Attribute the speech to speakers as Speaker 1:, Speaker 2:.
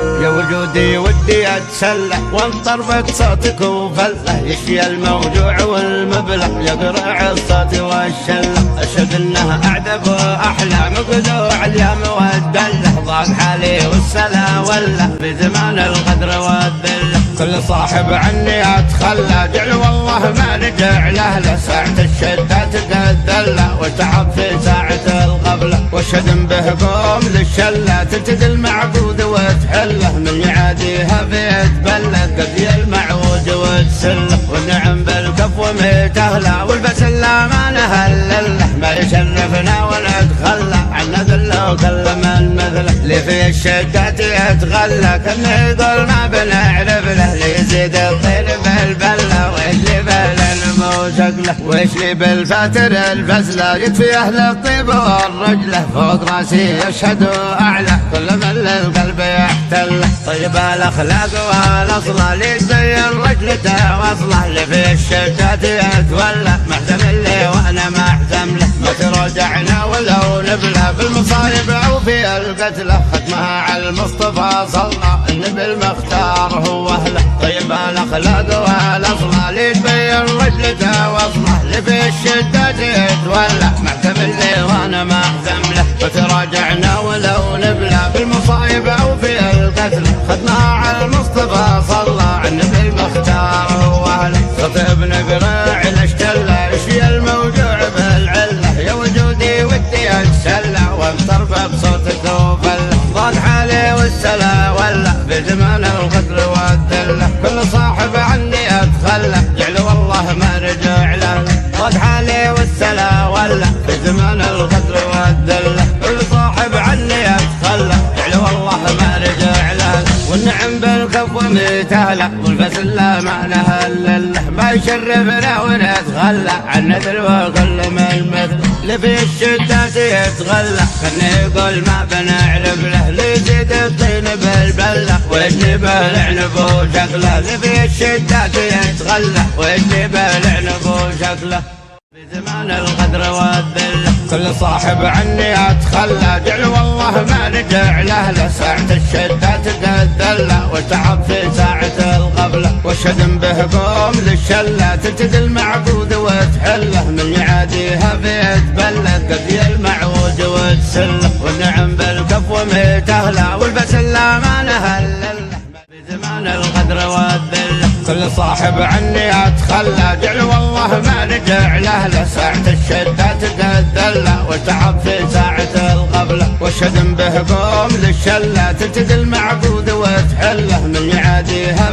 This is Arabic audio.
Speaker 1: يا وجودي ودي اتسلى وانطر بصوتك وفله، يشفي الموجوع والمبلى يقرع الصوت والشله. اشهد انه اعذب واحلى مقذوع اليوم والدله، ضاق حالي والسلا وله بزمان القدر والذله. كل صاحب عني اتخلى جعل والله ما رجع له، لساعة الشدة تقدله وتعب في ساعة القبلة. واشهد به قوم للشلة تلتقي المعبود وتحله، من يعاديها بيتبلد قضي المعود وتسله. والنعم بالكف وميت اهله والبسله ما نهلله، ما يشرفنا ونتخلى عن ذله وكل من مثله. اللي في الشدات يتغلى كانه يقول ما بنعرف له، ليزيد الطين بالبله واللي بالنمو شكله. ويش لي بالفاتر الفزله يكفي اهل الطيب والرجله، فوق راسي يشهد اعلى كل من للقلب يحتله. طيب الاخلاق والاصله ليش زي رجلته واصله، اللي في الشدات يتولى محزم اللي وانا محزم له. ما تراجعنا ولو نبله بالمصايب او في القتله، ختمها على المصطفى صلى النبي المختار هو اهله. طيب الاخلاق والاصله ليش بين رجلته واصله، اللي في الشدات يتولى محزم اللي وانا محزم له. فتراجعنا ولو نبله بالمصايب او في القتل، خدناها على المصطفى صلى على النبي المختار هو اهله. خطيب نقرع الاشتله يشفي الموجوع بالعله، يا وجودي ودي اتسلى وامطر بصوتك وفله. ضاق حالي والسلا ولا بزمان القدر والذله، كل صاحب عني اتخلى جعل والله ما رجع له. ضاق حالي والسلا ولا بزمان القدر والذله، كل صاحب عني اتخلى جعل والله ما رجع له. والنعم بالكف وميتهله والبسله ما نهلله، ما يشرفنا ونتخلى عن نذر وكل من مثل. اللي في الشتات يتغلى كانه يقول ما بنعرف له، ليزيد الطين بالبله ويجنب العنب وشكله. اللي في الشتات يتغلى ويجنب العنب وشكله بزمان القدر والذله. كل صاحب عني اتخلى جعل والله ما رجع له، لساعة الشدة تقدله وتعب في ساعة القبلة. واشهد به قوم للشلة تلتقي المعبود وتحله، من يعاديها بيتبلد قضي المعود وتسله. والنعم بالكف وميت اهله والبسله ما نهلله بزمان القدر والذله. كل صاحب عني اتخلى جعل والله ما رجع له، لساعة الشدة تقدله وتعب في ساعة القبلة. واشهد به قوم للشلة تلتقي المعبود وتحله، من يعاديها